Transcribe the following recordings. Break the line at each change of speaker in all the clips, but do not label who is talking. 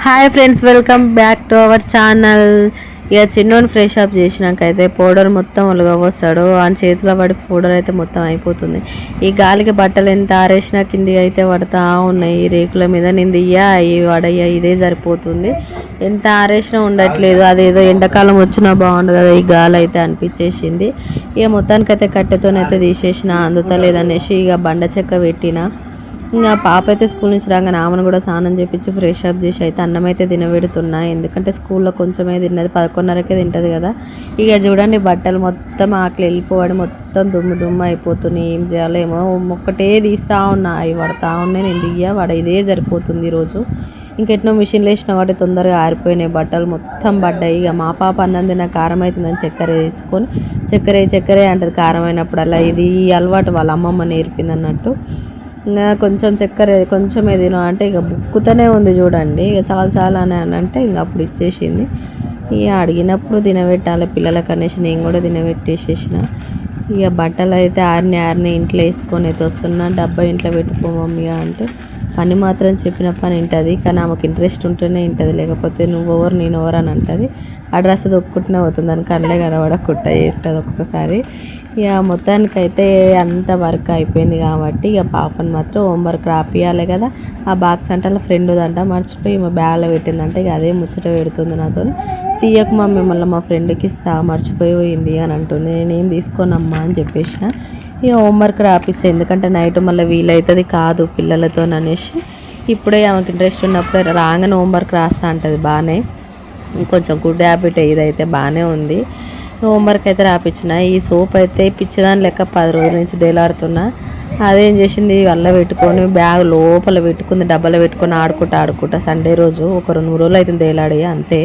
Hi friends, welcome back to our channel. ఇక చిన్నోని fresh up చేసినాక అయితే పౌడర్ మొత్తం ఒలగవస్తాడు. ఆ చేతిలో పడి పౌడర్ అయితే మొత్తం అయిపోతుంది. ఈ గాలికి బట్టలు ఎంత ఆరేసినా కింది అయితే పడతా ఉన్నాయి. ఈ రేకుల మీద నేను ఈ వడయ్యా ఇదే సరిపోతుంది. ఎంత ఆరేసినా ఉండట్లేదు. అదేదో ఎండాకాలం వచ్చినా బాగుండు కదా, ఈ గాలి అయితే అనిపించేసింది. ఇక మొత్తానికైతే కట్టెతోనైతే తీసేసిన, అందుతలేదనేసి ఇక బండ చెక్క పెట్టిన. ఇంకా పాప అయితే స్కూల్ నుంచి రాగానే ఆమెను కూడా స్నానం చేపించి ఫ్రెష్ అప్ చేసి అయితే అన్నం అయితే తినబెడుతున్నా. ఎందుకంటే స్కూల్లో కొంచెమే తిన్నది, 11:30కే తింటుంది కదా. ఇక చూడండి బట్టలు మొత్తం ఆకలి వెళ్ళిపోవడం, మొత్తం దుమ్ము అయిపోతున్నాయి. ఏం చేయాలో ఏమో, ఒక్కటే తీస్తూ ఉన్నా, అవి పడతా ఉన్నాయి. నేను దియ్య ఇదే సరిపోతుంది ఈరోజు. ఇంకెట్నో మిషన్లు వేసిన వాటి తొందరగా ఆరిపోయినాయి, బట్టలు మొత్తం పడ్డాయి. ఇక మా పాప అన్నం తిన్న కారం అవుతుందని చక్కెర తెచ్చుకొని చక్కెర అంటది కారం అయినప్పుడల్లా. ఇది అలవాటు వాళ్ళ అమ్మమ్మ నేర్పింది అన్నట్టు. ఇంకా కొంచెం చక్కెర కొంచెమే తిను అంటే ఇక బుక్కుతూనే ఉంది చూడండి. ఇక చాలా అని అంటే ఇంక అప్పుడు ఇచ్చేసింది. ఇక అడిగినప్పుడు తినబెట్టాలి పిల్లలకి అనేసి నేను కూడా తినబెట్టేసేసిన. ఇక బట్టలు అయితే ఆరిని ఇంట్లో వేసుకొని అయితే వస్తున్నా. డబ్బా ఇంట్లో పెట్టుకో మమ్మీ అంటే పని మాత్రం చెప్పిన పని వింటుంది. కానీ ఆమెకు ఇంట్రెస్ట్ ఉంటేనే వింటుంది, లేకపోతే నువ్వెవరు నేనెవరు అని అంటుంది. ఆ డ్రెస్ దొక్కుంటూనే పోతుంది, దానికి కళ్ళే కనబడకుట్ట చేస్తుంది ఒక్కొక్కసారి. ఇక మొత్తానికైతే అంత వర్క్ అయిపోయింది కాబట్టి ఇక పాపని మాత్రం హోంవర్క్ రాపియాలి కదా. ఆ బాక్స్ అంటే వాళ్ళ ఫ్రెండ్ దంట మర్చిపోయి మా బ్యాగ్లో పెట్టిందంటే ఇక అదే ముచ్చట పెడుతుంది నాతో. తీయక మమ్మీ మళ్ళీ మా ఫ్రెండ్కి ఇస్తా మర్చిపోయింది అని అంటుంది. నేనేం తీసుకోనమ్మా అని చెప్పేసిన. ఇక హోంవర్క్ రాపిస్తే ఎందుకంటే నైట్ మళ్ళీ వీలవుతుంది కాదు పిల్లలతో అనేసి ఇప్పుడే ఆమెకి ఇంట్రెస్ట్ ఉన్నప్పుడే రాగానే హోంవర్క్ రాస్తా అంటుంది. బాగానే కొంచెం గుడ్ హ్యాబిట్ ఇదైతే బాగానే ఉంది. హోంవర్క్ అయితే రాపించిన. ఈ సోప్ అయితే పిచ్చిదాని లెక్క 10 రోజుల నుంచి దేలాడుతున్నా. అదేం చేసింది వల్ల పెట్టుకొని బ్యాగ్ లోపల పెట్టుకుంది, డబ్బాలో పెట్టుకొని ఆడుకుంటా సండే రోజు ఒక 2-3 రోజులు అయితే దేలాడి అంతే.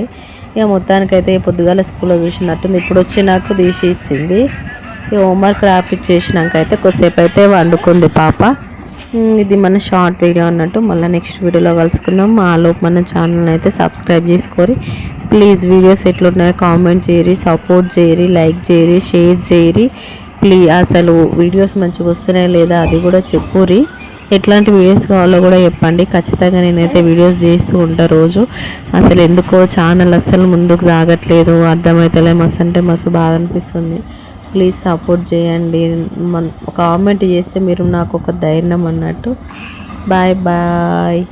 ఇక మొత్తానికైతే పొద్దుగాల స్కూల్లో చూసినట్టుంది, ఇప్పుడు వచ్చి నాకు తీసి ఇచ్చింది. ఇక హోంవర్క్ రాపిచ్చేసినాక అయితే కొద్దిసేపు అయితే వండుకుంది పాప. ఇది మన షార్ట్ వీడియో అన్నట్టు. మళ్ళీ నెక్స్ట్ వీడియోలో కలుసుకుందాం. ఆలోపు మన ఛానల్ అయితే సబ్స్క్రైబ్ చేసుకోరి ప్లీజ్. వీడియోస్ ఎట్లున్నాయో కామెంట్ చేయరి, సపోర్ట్ చేయరి, లైక్ చేయరి, షేర్ చేయరి ప్లీజ్. అసలు వీడియోస్ మంచిగా వస్తున్నాయా లేదా అది కూడా చెప్పురి. ఎట్లాంటి వీడియోస్ కావాలో కూడా చెప్పండి. ఖచ్చితంగా నేనైతే వీడియోస్ చేస్తూ ఉంటా రోజు. అసలు ఎందుకో ఛానల్ అస్సలు ముందుకు సాగట్లేదు, అర్థమవుతలే. మస్తు అంటే మస్తు బాధ అనిపిస్తుంది. ప్లీజ్ సపోర్ట్ చేయండి. కామెంట్ చేస్తే మీరు నాకు ఒక ధైర్యం అన్నట్టు. బాయ్.